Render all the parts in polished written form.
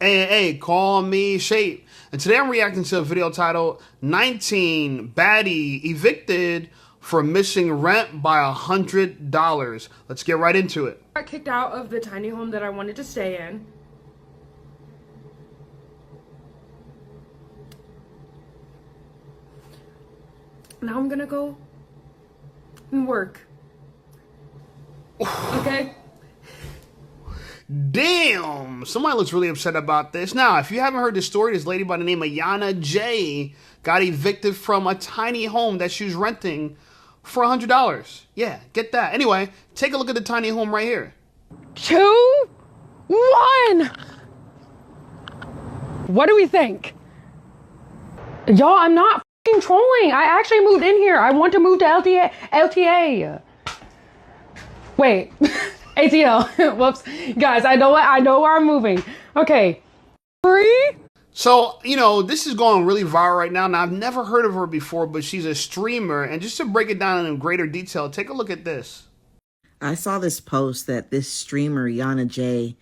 Hey, call me Shape. And today I'm reacting to a video titled 19 Baddie Evicted for Missing Rent by $100. Let's get right into it. I got kicked out of the tiny home that I wanted to stay in. Now I'm gonna go and work. Okay? Damn, somebody looks really upset about this. Now, if you haven't heard the story, this lady by the name of Yonna Jay got evicted from a tiny home that she was renting for $100. Yeah, get that. Anyway, take a look at the tiny home right here. 2, 1. What do we think? Y'all, I'm not fucking trolling. I actually moved in here. I want to move to LTA. Wait. ATL. Whoops. Guys, I know where I'm moving. Okay. 3. So, you know, this is going really viral right now. Now, I've never heard of her before, but she's a streamer. And just to break it down in greater detail, take a look at this. I saw this post that this streamer, Yonna Jay,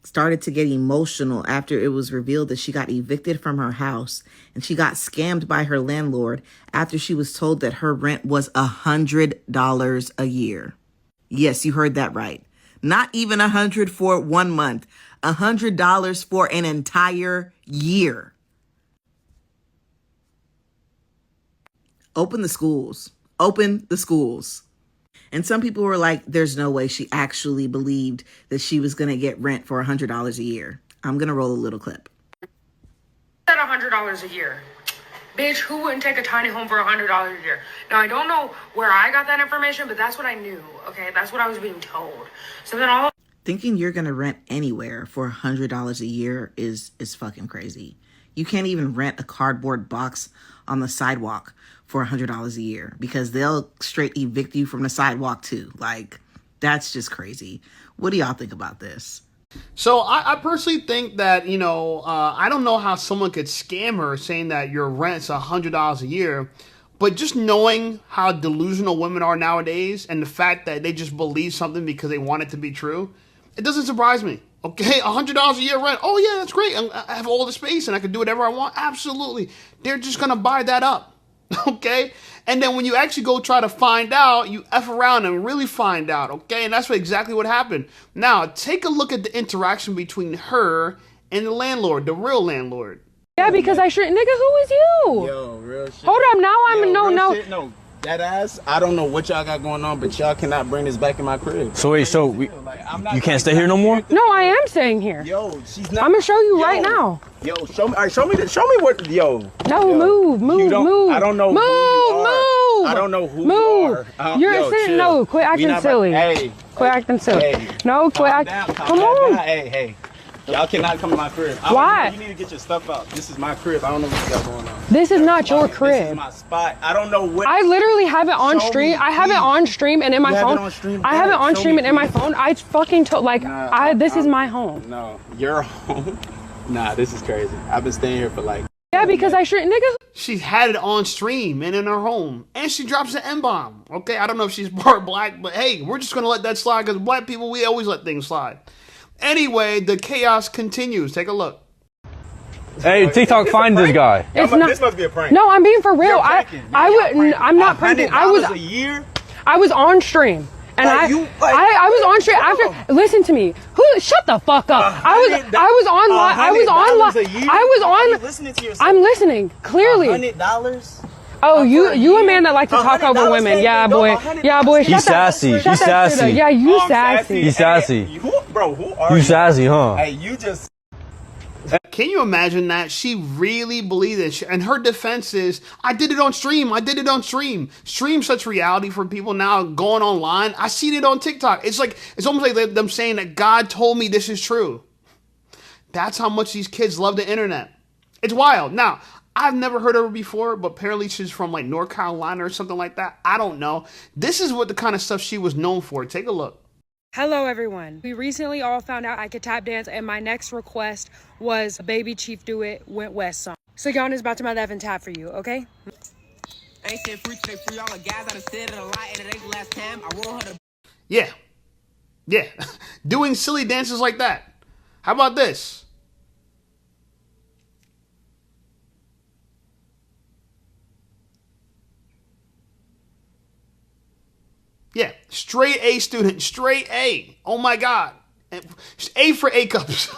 started to get emotional after it was revealed that she got evicted from her house and she got scammed by her landlord after she was told that her rent was $100 a year. Yes, you heard that right. Not even $100 for 1 month, $100 for an entire year. Open the schools. Open the schools. And some people were like, there's no way she actually believed that she was going to get rent for $100 a year. I'm going to roll a little clip. At $100 a year. Bitch, who wouldn't take a tiny home for $100 a year? Now, I don't know where I got that information, but that's what I knew, okay? That's what I was being told. So then all... Thinking you're going to rent anywhere for $100 a year is fucking crazy. You can't even rent a cardboard box on the sidewalk for $100 a year because they'll straight evict you from the sidewalk too. Like, that's just crazy. What do y'all think about this? So I personally think that, you know, I don't know how someone could scam her saying that your rent's $100 a year, but just knowing how delusional women are nowadays and the fact that they just believe something because they want it to be true, it doesn't surprise me. Okay, $100 a year rent. Oh yeah, that's great. I have all the space and I can do whatever I want. Absolutely. They're just going to buy that up. Okay? And then when you actually go try to find out, you F around and really find out. Okay? And that's exactly what happened. Now, take a look at the interaction between her and the landlord, the real landlord. Yeah, because I sure... Nigga, who is you? Yo, real shit. Hold up, now I'm... Yo, shit, no. That ass, I don't know what y'all got going on, but y'all cannot bring this back in my crib. So wait, so you can't stay here no more? No, I am staying here. Yo, she's not. I'm gonna show you right now. Yo, show me. All right, show me what. Yo. No, yo, move. I don't know. Move. I don't know who you are. You're sitting. No, quit acting silly. Hey. Quit acting silly. Hey. No, quit acting. Come on. Hey. Y'all cannot come to my crib. Why? You need to get your stuff out. This is my crib. I don't know what you got going on. This is not your crib. This is my spot. I don't know what. I literally have it on stream. I have it on stream and in my phone. I have it on stream and in my phone. I fucking told this is my home. No, your home. Nah, this is crazy. I've been staying here for like. Yeah, because I sure nigga. She had it on stream and in her home. And she drops an M-bomb. Okay, I don't know if she's part black, but hey, we're just going to let that slide because black people, we always let things slide. Anyway, the chaos continues. Take a look. Hey, TikTok, find this guy. This must be a prank. No, I'm being for real. I'm not pranking. $100 a year? I was on stream. And I was on stream after. Listen to me. Shut the fuck up. I was on live. Listening to yourself. I'm listening clearly. $100? Oh, you a man that like to talk over women. Yeah, boy. Yeah, boy. He's sassy. He's sassy. Yeah, you sassy. He's sassy. Bro, who are you? You sassy, huh? Hey, you just. Can you imagine that? She really believed it. And her defense is, I did it on stream. I did it on stream. Stream such reality for people now going online. I seen it on TikTok. It's almost like them saying that God told me this is true. That's how much these kids love the internet. It's wild. Now, I've never heard of her before, but apparently she's from like North Carolina or something like that. I don't know. This is what the kind of stuff she was known for. Take a look. Hello everyone. We recently all found out I could tap dance and my next request was a Baby Chief Do It Went West song. So Yonna's about to my left and tap for you, okay? Ain't said free, all the guys I done said it a lot and it ain't the last time. I want her to. Yeah. Doing silly dances like that. How about this? Yeah, straight A student, straight A. Oh my God. A for A cups.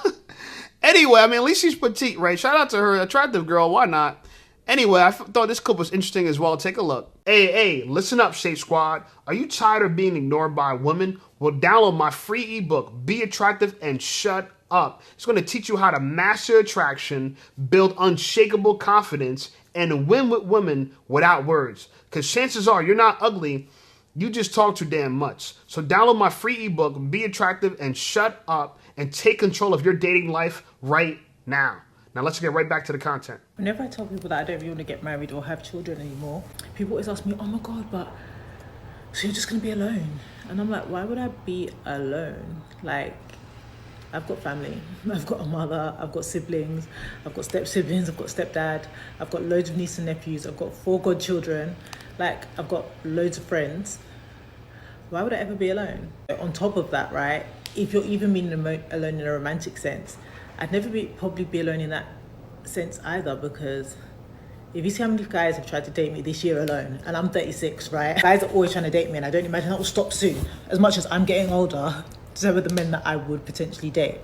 Anyway, I mean, at least she's petite, right? Shout out to her, attractive girl, why not? Anyway, I thought this clip was interesting as well. Take a look. Hey, listen up, Shape Squad. Are you tired of being ignored by women? Well, download my free ebook, Be Attractive and Shut Up. It's going to teach you how to master attraction, build unshakable confidence, and win with women without words. Because chances are you're not ugly, you just talk too damn much. So download my free ebook, Be Attractive and Shut Up, and take control of your dating life right now. Now let's get right back to the content. Whenever I tell people that I don't really want to get married or have children anymore, people always ask me, oh my God, but so you're just going to be alone? And I'm like, why would I be alone? Like, I've got family, I've got a mother, I've got siblings, I've got step-siblings, I've got stepdad, I've got loads of nieces and nephews, I've got 4 godchildren, like, I've got loads of friends. Why would I ever be alone? On top of that, right, if you're even being alone in a romantic sense, I'd never probably be alone in that sense either, because if you see how many guys have tried to date me this year alone, and I'm 36, right? Guys are always trying to date me, and I don't imagine that will stop soon. As much as I'm getting older, so are the men that I would potentially date.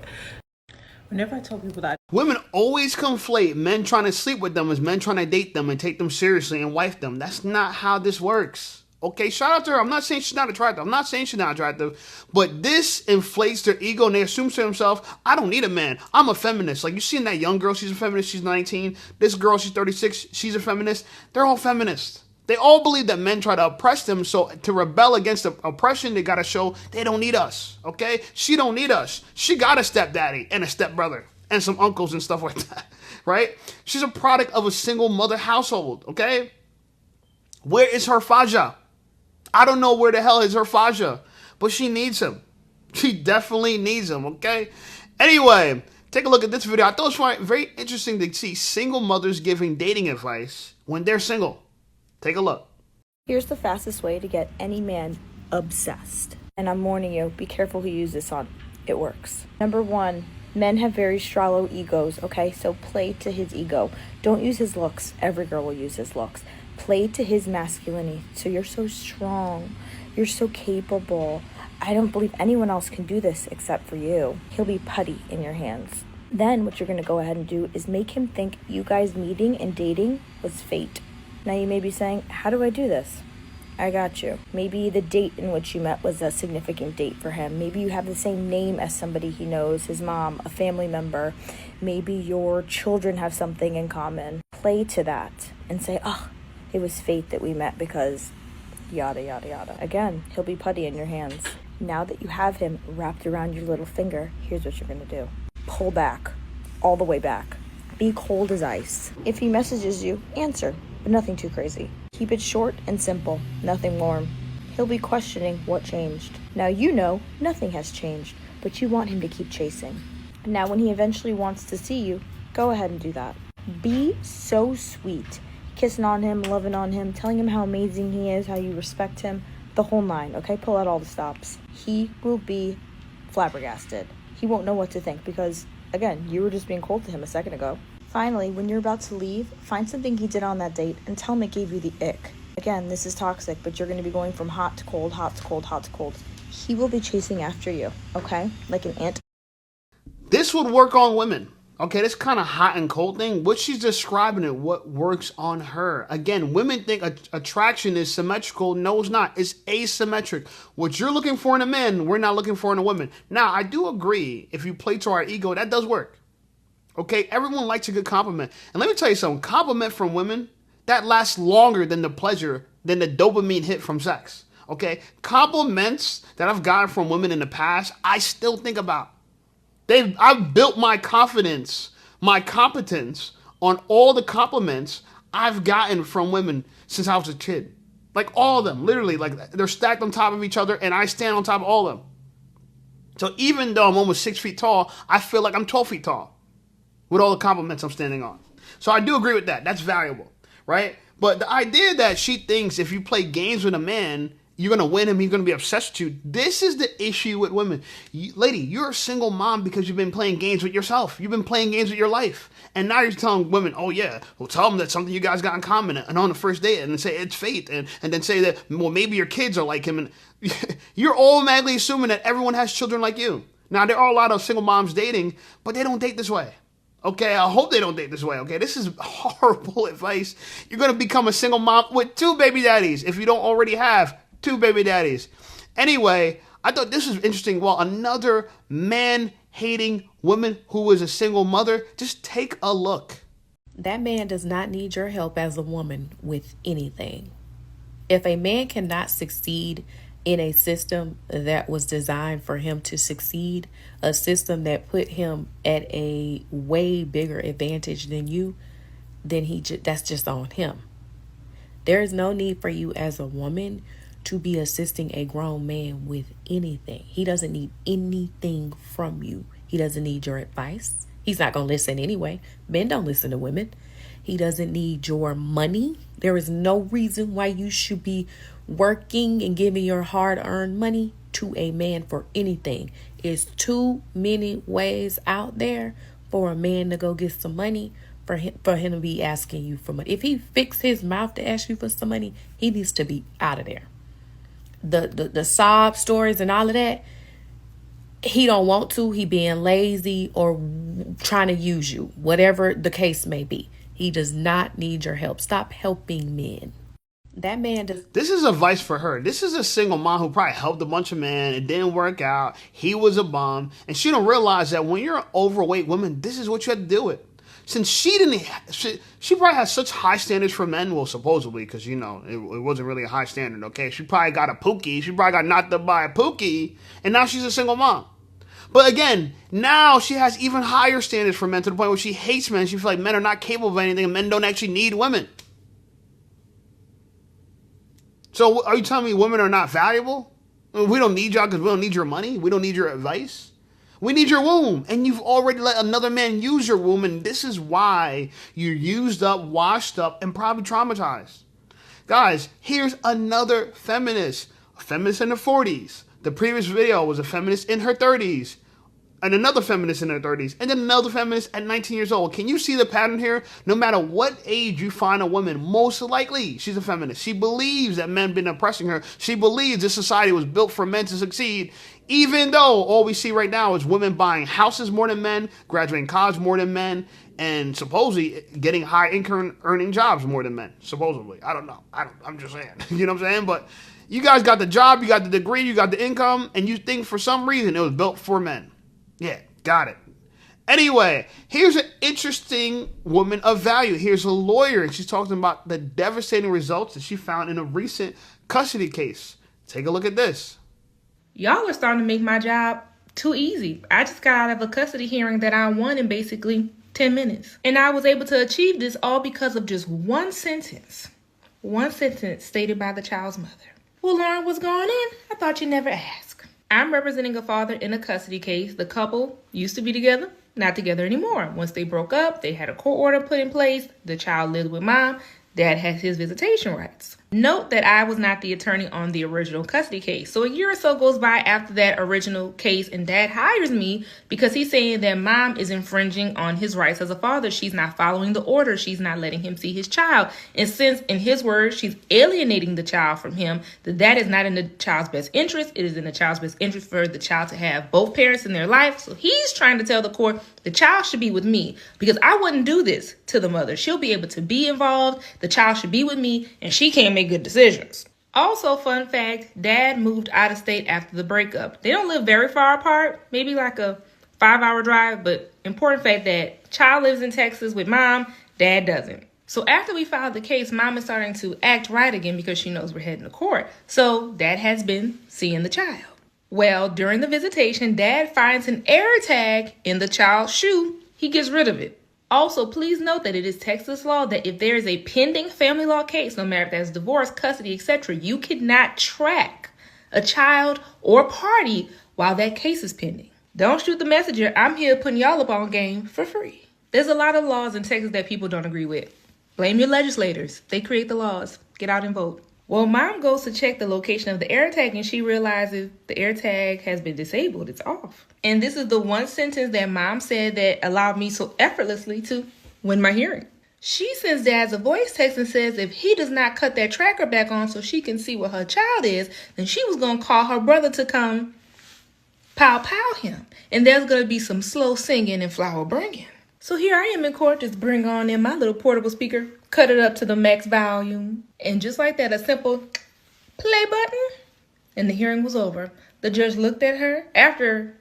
Whenever I tell people that... Women always conflate men trying to sleep with them as men trying to date them and take them seriously and wife them. That's not how this works. Okay, shout out to her. I'm not saying she's not attractive. I'm not saying she's not attractive. But this inflates their ego and they assume to themselves, I don't need a man. I'm a feminist. Like, you seen that young girl, she's a feminist, she's 19. This girl, she's 36, she's a feminist. They're all feminists. They all believe that men try to oppress them, so to rebel against the oppression, they gotta show they don't need us, okay? She don't need us. She got a stepdaddy and a stepbrother and some uncles and stuff like that, right? She's a product of a single mother household, okay? Where is her faja? I don't know where the hell is her faja, but she needs him. She definitely needs him, okay? Anyway, take a look at this video. I thought it was very interesting to see single mothers giving dating advice when they're single. Take a look. Here's the fastest way to get any man obsessed. And I'm warning you, be careful who you use this on. It works. Number 1, men have very shallow egos, okay? So play to his ego. Don't use his looks. Every girl will use his looks. Play to his masculinity. So you're so strong. You're so capable. I don't believe anyone else can do this except for you. He'll be putty in your hands. Then what you're going to go ahead and do is make him think you guys meeting and dating was fate. Now you may be saying, how do I do this? I got you. Maybe the date in which you met was a significant date for him. Maybe you have the same name as somebody he knows, his mom, a family member. Maybe your children have something in common. Play to that and say, oh, it was fate that we met because yada, yada, yada. Again, he'll be putty in your hands. Now that you have him wrapped around your little finger, here's what you're going to do. Pull back, all the way back. Be cold as ice. If he messages you, answer, but nothing too crazy. Keep it short and simple, nothing warm. He'll be questioning what changed. Now you know nothing has changed, but you want him to keep chasing. Now when he eventually wants to see you, go ahead and do that. Be so sweet. Kissing on him, loving on him, telling him how amazing he is, how you respect him, the whole 9, okay? Pull out all the stops. He will be flabbergasted. He won't know what to think because, again, you were just being cold to him a second ago. Finally, when you're about to leave, find something he did on that date and tell him it gave you the ick. Again, this is toxic, but you're going to be going from hot to cold, hot to cold, hot to cold. He will be chasing after you, okay? Like an ant. This would work on women. Okay, this kind of hot and cold thing, what she's describing it, what works on her. Again, women think attraction is symmetrical. No, it's not. It's asymmetric. What you're looking for in a man, we're not looking for in a woman. Now, I do agree, if you play to our ego, that does work. Okay, everyone likes a good compliment. And let me tell you something, compliment from women, that lasts longer than the pleasure, than the dopamine hit from sex. Okay, compliments that I've gotten from women in the past, I still think about. I've built my confidence, my competence on all the compliments I've gotten from women since I was a kid. Like all of them, literally, like they're stacked on top of each other and I stand on top of all of them. So even though I'm almost 6 feet tall, I feel like I'm 12 feet tall with all the compliments I'm standing on. So I do agree with that. That's valuable, right? But the idea that she thinks if you play games with a man, you're going to win him. He's going to be obsessed with you. This is the issue with women. Lady, you're a single mom because you've been playing games with yourself. You've been playing games with your life. And now you're telling women, oh, yeah, well, tell them that's something you guys got in common and on the first date and say it's fate. And then say that, well, maybe your kids are like him. And you're automatically assuming that everyone has children like you. Now, there are a lot of single moms dating, but they don't date this way. Okay, I hope they don't date this way, okay? This is horrible advice. You're going to become a single mom with 2 baby daddies if you don't already have 2 baby daddies. Anyway, I thought this was interesting. Well, another man-hating woman who was a single mother, just take a look. That man does not need your help as a woman with anything. If a man cannot succeed in a system that was designed for him to succeed, a system that put him at a way bigger advantage than you, then that's just on him. There is no need for you as a woman to be assisting a grown man with anything. He doesn't need anything from you. He doesn't need your advice. He's not going to listen anyway. Men don't listen to women. He doesn't need your money. There is no reason why you should be working and giving your hard-earned money to a man for anything. It's too many ways out there for a man to go get some money for him to be asking you for money. If he fixed his mouth to ask you for some money, he needs to be out of there. The sob stories and all of that, he don't want to. He being lazy or trying to use you, whatever the case may be. He does not need your help. Stop helping men. That man does. This is advice for her. This is a single mom who probably helped a bunch of men. It didn't work out. He was a bum. And she don't realize that when you're an overweight woman, this is what you have to deal with. Since she probably has such high standards for men, well, supposedly, because, you know, it wasn't really a high standard, okay? She probably got a pookie. She probably got knocked up by a pookie. And now she's a single mom. But again, now she has even higher standards for men to the point where she hates men. She feels like men are not capable of anything and men don't actually need women. So are you telling me women are not valuable? We don't need y'all because we don't need your money. We don't need your advice. We need your womb. And you've already let another man use your womb. And this is why you're used up, washed up, and probably traumatized. Guys, here's another feminist. A feminist in the 40s. The previous video was a feminist in her 30s. And another feminist in her 30s. And then another feminist at 19 years old. Can you see the pattern here? No matter what age you find a woman, most likely she's a feminist. She believes that men have been oppressing her. She believes this society was built for men to succeed. Even though all we see right now is women buying houses more than men, graduating college more than men, and supposedly getting high income earning jobs more than men. Supposedly. I don't know. I'm just saying. You know what I'm saying? But you guys got the job, you got the degree, you got the income, and you think for some reason it was built for men. Yeah, got it. Anyway, here's an interesting woman of value. Here's a lawyer, and she's talking about the devastating results that she found in a recent custody case. Take a look at this. Y'all are starting to make my job too easy. I just got out of a custody hearing that I won in basically 10 minutes. And I was able to achieve this all because of just one sentence. One sentence stated by the child's mother. Well, Lauren, what's going on? I thought you never asked. I'm representing a father in a custody case. The couple used to be together, not together anymore. Once they broke up, they had a court order put in place. The child lived with mom. Dad has his visitation rights. Note that I was not the attorney on the original custody case. So a year or so goes by after that original case, and Dad hires me because he's saying that mom is infringing on his rights as a father. She's not following the order. She's not letting him see his child. And since, in his words, she's alienating the child from him, that is not in the child's best interest. It is in the child's best interest for the child to have both parents in their life. So he's trying to tell the court the child should be with me because I wouldn't do this to the mother. She'll be able to be involved. The child should be with me, and she can't make good decisions. Also, fun fact, Dad moved out of state after the breakup. They don't live very far apart, maybe like a 5-hour drive, but important fact that child lives in Texas with mom, Dad doesn't. So after we filed the case, mom is starting to act right again because she knows we're heading to court. So Dad has been seeing the child. Well, during the visitation, Dad finds an air tag in the child's shoe. He gets rid of it. Also, please note that it is Texas law that if there is a pending family law case, no matter if that's divorce, custody, etc., you cannot track a child or party while that case is pending. Don't shoot the messenger. I'm here putting y'all up on game for free. There's a lot of laws in Texas that people don't agree with. Blame your legislators. They create the laws. Get out and vote. Well, mom goes to check the location of the AirTag and she realizes the AirTag has been disabled. It's off. And this is the one sentence that mom said that allowed me so effortlessly to win my hearing. She sends Dad a voice text and says if he does not cut that tracker back on so she can see where her child is, then she was going to call her brother to come pow him. And there's going to be some slow singing and flower bringing. So here I am in court, just bring on in my little portable speaker, cut it up to the max volume. And just like that, a simple play button. And the hearing was over. The judge looked at her after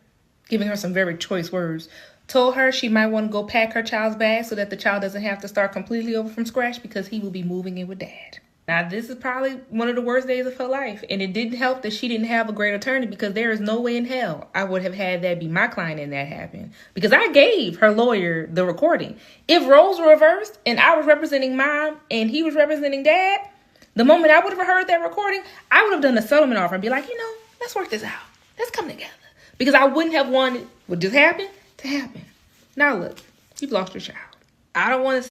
giving her some very choice words, told her she might want to go pack her child's bag so that the child doesn't have to start completely over from scratch because he will be moving in with Dad. Now, this is probably one of the worst days of her life, and it didn't help that she didn't have a great attorney because there is no way in hell I would have had that be my client and that happen because I gave her lawyer the recording. If roles were reversed and I was representing Mom and he was representing Dad, the moment I would have heard that recording, I would have done a settlement offer and be like, let's work this out. Let's come together. Because I wouldn't have wanted what just happened to happen. Now look, you've lost your child. I don't want to.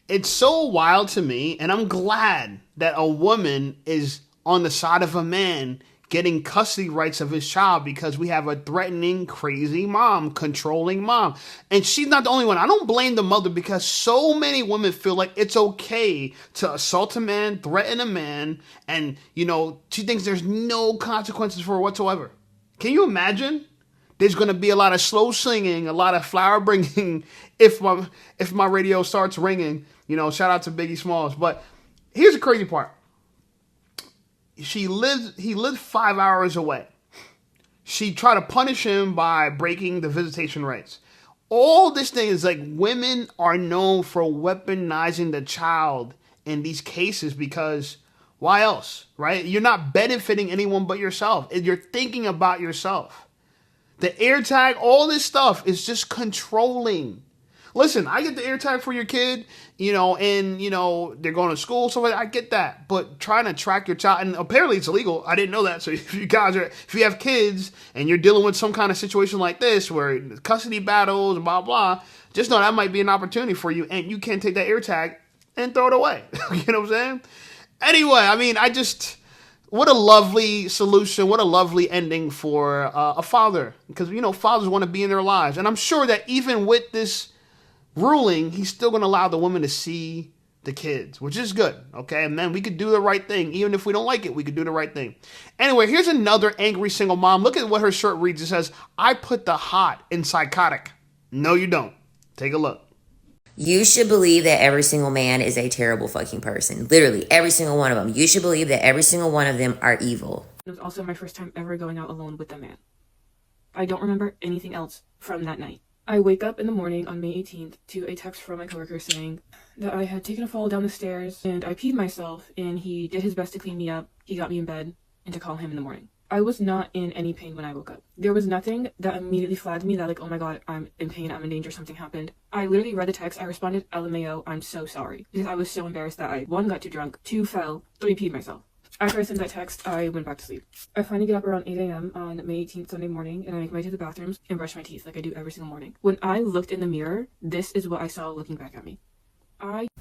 It's so wild to me, and I'm glad that a woman is on the side of a man getting custody rights of his child because we have a threatening, crazy mom, controlling mom. And she's not the only one. I don't blame the mother because so many women feel like it's okay to assault a man, threaten a man, and, she thinks there's no consequences for it whatsoever. Can you imagine? There's going to be a lot of slow singing, a lot of flower bringing if my radio starts ringing. Shout out to Biggie Smalls. But here's the crazy part. He lived 5 hours away. She tried to punish him by breaking the visitation rights. All this thing is like women are known for weaponizing the child in these cases because why else, right? You're not benefiting anyone but yourself. You're thinking about yourself. The AirTag, all this stuff is just controlling. Listen, I get the AirTag for your kid, and, they're going to school, so I get that. But trying to track your child, and apparently it's illegal. I didn't know that. So if you have kids and you're dealing with some kind of situation like this where custody battles, blah, blah, just know that might be an opportunity for you. And you can't take that AirTag and throw it away. You know what I'm saying? Anyway, what a lovely solution. What a lovely ending for a father. Because, fathers want to be in their lives. And I'm sure that even with this ruling, he's still going to allow the woman to see the kids, which is good. Okay. And then we could do the right thing. Even if we don't like it, we could do the right thing. Anyway, here's another angry single mom. Look at what her shirt reads. It says, I put the hot in psychotic. No, you don't. Take a look. You should believe that every single man is a terrible fucking person. Literally, every single one of them. You should believe that every single one of them are evil. It was also my first time ever going out alone with a man. I don't remember anything else from that night. I wake up in the morning on May 18th to a text from my coworker saying that I had taken a fall down the stairs and I peed myself and he did his best to clean me up. He got me in bed and to call him in the morning. I was not in any pain when I woke up. There was nothing that immediately flagged me that like, oh my god, I'm in pain, I'm in danger, something happened. I literally read the text, I responded, LMAO, I'm so sorry. Because I was so embarrassed that I, 1, got too drunk, 2, fell, 3, peed myself. After I sent that text, I went back to sleep. I finally get up around 8 a.m. on May 18th, Sunday morning, and I make my way to the bathrooms and brush my teeth like I do every single morning. When I looked in the mirror, this is what I saw looking back at me.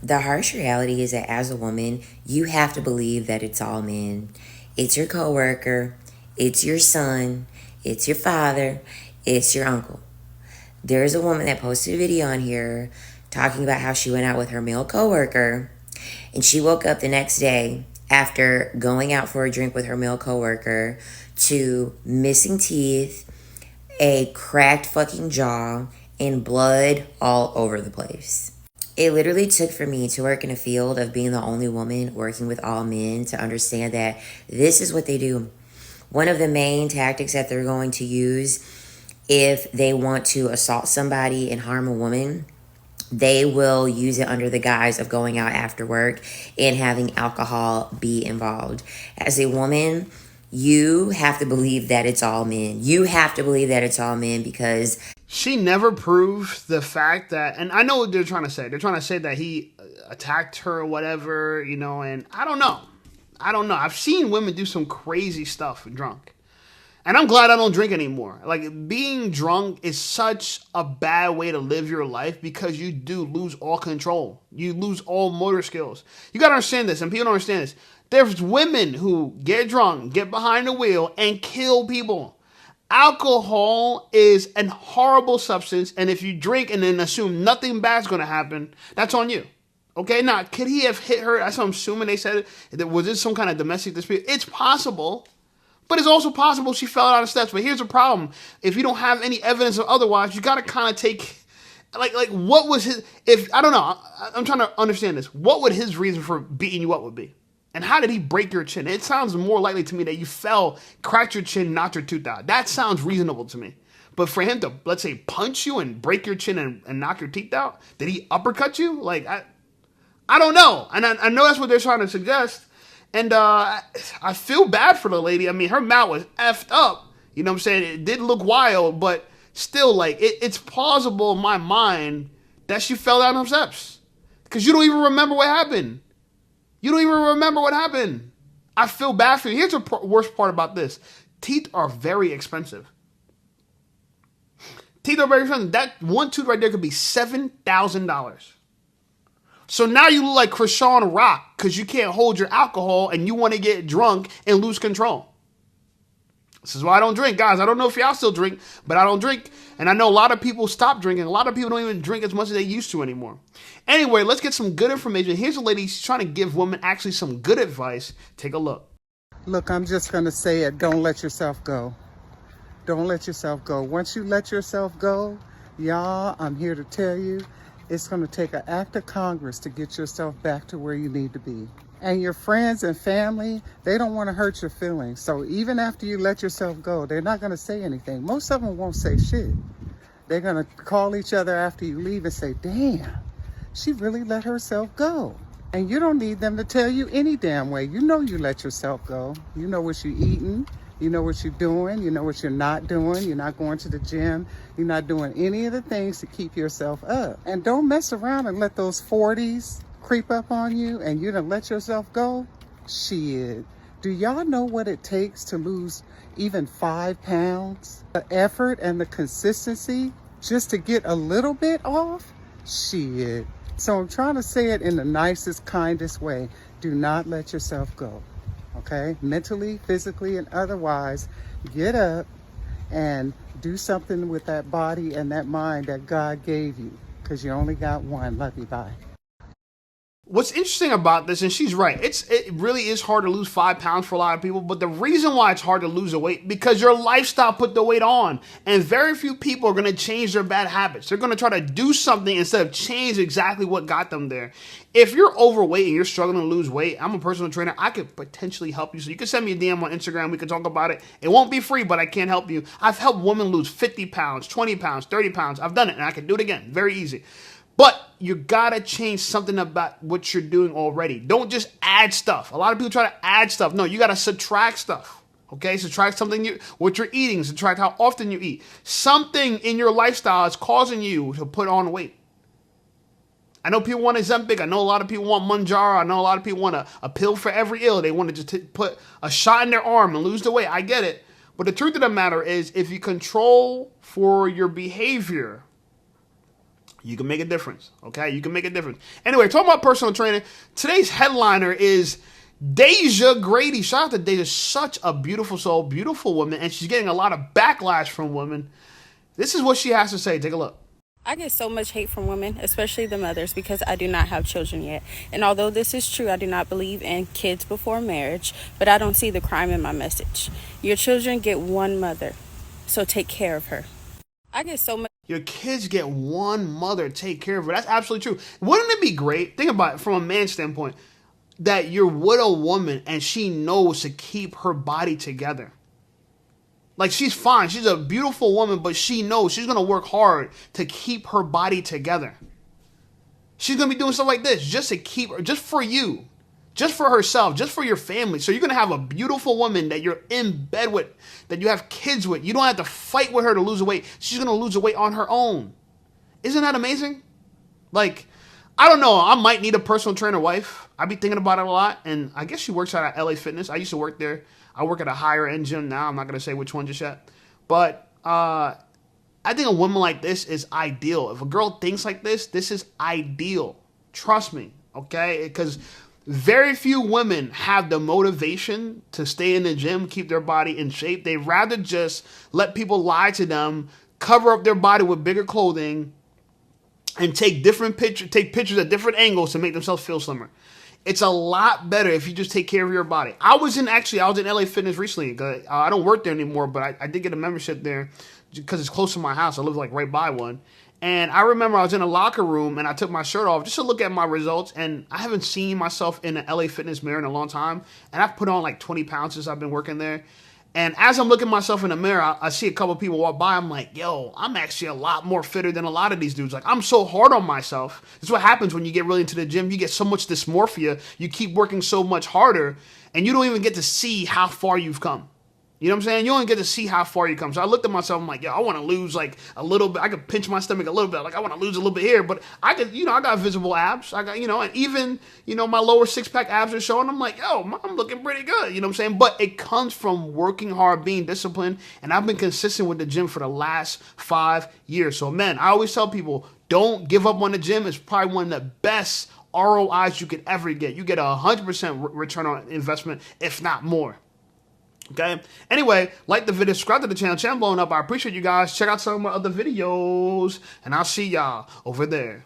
The harsh reality is that as a woman, you have to believe that it's all men. It's your coworker, it's your son, it's your father, it's your uncle. There's a woman that posted a video on here talking about how she went out with her male coworker, and she woke up the next day after going out for a drink with her male coworker to missing teeth, a cracked fucking jaw, and blood all over the place. It literally took for me to work in a field of being the only woman working with all men to understand that this is what they do. One of the main tactics that they're going to use if they want to assault somebody and harm a woman, they will use it under the guise of going out after work and having alcohol be involved. As a woman, you have to believe that it's all men. You have to believe that it's all men because she never proved the fact that, and I know what they're trying to say. They're trying to say that he attacked her or whatever, and I don't know. I've seen women do some crazy stuff drunk. And I'm glad I don't drink anymore. Like, being drunk is such a bad way to live your life because you do lose all control. You lose all motor skills. You got to understand this, and people don't understand this. There's women who get drunk, get behind the wheel, and kill people. Alcohol is a horrible substance, and if you drink and then assume nothing bad's going to happen, that's on you. Okay, now, could he have hit her? That's what I'm assuming they said it. Was this some kind of domestic dispute? It's possible. But it's also possible she fell out of steps. But here's the problem. If you don't have any evidence of otherwise, you got to kind of take, like what was his, I don't know. I'm trying to understand this. What would his reason for beating you up would be? And how did he break your chin? It sounds more likely to me that you fell, cracked your chin, knocked your tooth out. That sounds reasonable to me. But for him to, let's say, punch you and break your chin and knock your teeth out, did he uppercut you? Like, I don't know. And I know that's what they're trying to suggest. And I feel bad for the lady. I mean, her mouth was effed up. You know what I'm saying? It did look wild, but still, like, it's plausible in my mind that she fell down them steps. Because you don't even remember what happened. You don't even remember what happened. I feel bad for you. Here's the worst part about this. Teeth are very expensive. Teeth are very expensive. That one tooth right there could be $7,000. So now you look like Krishan Rock because you can't hold your alcohol and you want to get drunk and lose control. This is why I don't drink. Guys, I don't know if y'all still drink, but I don't drink. And I know a lot of people stop drinking. A lot of people don't even drink as much as they used to anymore. Anyway, let's get some good information. Here's a lady trying to give women actually some good advice. Take a look. Look, I'm just going to say it. Don't let yourself go. Don't let yourself go. Once you let yourself go, y'all, I'm here to tell you, it's going to take an act of Congress to get yourself back to where you need to be. And your friends and family, they don't want to hurt your feelings. So even after you let yourself go, they're not going to say anything. Most of them won't say shit. They're going to call each other after you leave and say, damn, she really let herself go. And you don't need them to tell you any damn way. You know you let yourself go. You know what you're eating. You know what you're doing. You know what you're not doing. You're not going to the gym. You're not doing any of the things to keep yourself up. And don't mess around and let those 40s creep up on you and you done let yourself go. Shit. Do y'all know what it takes to lose even 5 pounds? The effort and the consistency just to get a little bit off? Shit. So I'm trying to say it in the nicest, kindest way. Do not let yourself go. Okay, mentally, physically, and otherwise, get up and do something with that body and that mind that God gave you, because you only got one. Love you, bye. What's interesting about this, and she's right, it really is hard to lose 5 pounds for a lot of people, but the reason why it's hard to lose the weight, because your lifestyle put the weight on, and very few people are going to change their bad habits. They're going to try to do something instead of change exactly what got them there. If you're overweight and you're struggling to lose weight, I'm a personal trainer. I could potentially help you. So you can send me a DM on Instagram. We can talk about it. It won't be free, but I can help you. I've helped women lose 50 pounds, 20 pounds, 30 pounds. I've done it, and I can do it again. Very easy. But you gotta change something about what you're doing already. Don't just add stuff. A lot of people try to add stuff. No, you gotta subtract stuff. Okay, subtract something, what you're eating, subtract how often you eat. Something in your lifestyle is causing you to put on weight. I know people want Ozempic. I know a lot of people want Mounjaro. I know a lot of people want a pill for every ill. They want to just put a shot in their arm and lose the weight. I get it. But the truth of the matter is, if you control for your behavior, you can make a difference, okay? You can make a difference. Anyway, talking about personal training, today's headliner is Deja Grady. Shout out to Deja. Such a beautiful soul, beautiful woman, and she's getting a lot of backlash from women. This is what she has to say. Take a look. I get so much hate from women, especially the mothers, because I do not have children yet. And although this is true, I do not believe in kids before marriage, but I don't see the crime in my message. Your children get one mother, so take care of her. I get so much. Your kids get one mother, take care of her. That's absolutely true. Wouldn't it be great, think about it from a man's standpoint, that you're with a woman and she knows to keep her body together? Like, she's fine. She's a beautiful woman, but she knows she's going to work hard to keep her body together. She's going to be doing stuff like this just to keep her, just for you, just for herself, just for your family. So you're going to have a beautiful woman that you're in bed with, that you have kids with. You don't have to fight with her to lose weight. She's going to lose the weight on her own. Isn't that amazing? Like, I don't know. I might need a personal trainer wife. I be thinking about it a lot. And I guess she works out at LA Fitness. I used to work there. I work at a higher end gym now. I'm not going to say which one just yet. But I think a woman like this is ideal. If a girl thinks like this is ideal. Trust me, okay? Because very few women have the motivation to stay in the gym, keep their body in shape. They'd rather just let people lie to them, cover up their body with bigger clothing, and take pictures at different angles to make themselves feel slimmer. It's a lot better if you just take care of your body. I was in LA Fitness recently. I don't work there anymore, but I did get a membership there because it's close to my house. I live like right by one. And I remember I was in a locker room and I took my shirt off just to look at my results. And I haven't seen myself in an LA Fitness mirror in a long time. And I've put on like 20 pounds since I've been working there. And as I'm looking at myself in the mirror, I see a couple of people walk by. I'm like, yo, I'm actually a lot more fitter than a lot of these dudes. Like, I'm so hard on myself. This is what happens when you get really into the gym. You get so much dysmorphia. You keep working so much harder, and you don't even get to see how far you've come. You know what I'm saying? You only get to see how far you come. So I looked at myself, I'm like, yo, I want to lose like a little bit. I could pinch my stomach a little bit. Like, I want to lose a little bit here. But I could, I got visible abs. I got, and even, my lower six-pack abs are showing. I'm like, yo, I'm looking pretty good. You know what I'm saying? But it comes from working hard, being disciplined. And I've been consistent with the gym for the last 5 years. So, man, I always tell people, don't give up on the gym. It's probably one of the best ROIs you could ever get. You get 100% return on investment, if not more. Okay. Anyway, like the video, subscribe to the channel. Channel blowing up. I appreciate you guys. Check out some of my other videos, and I'll see y'all over there.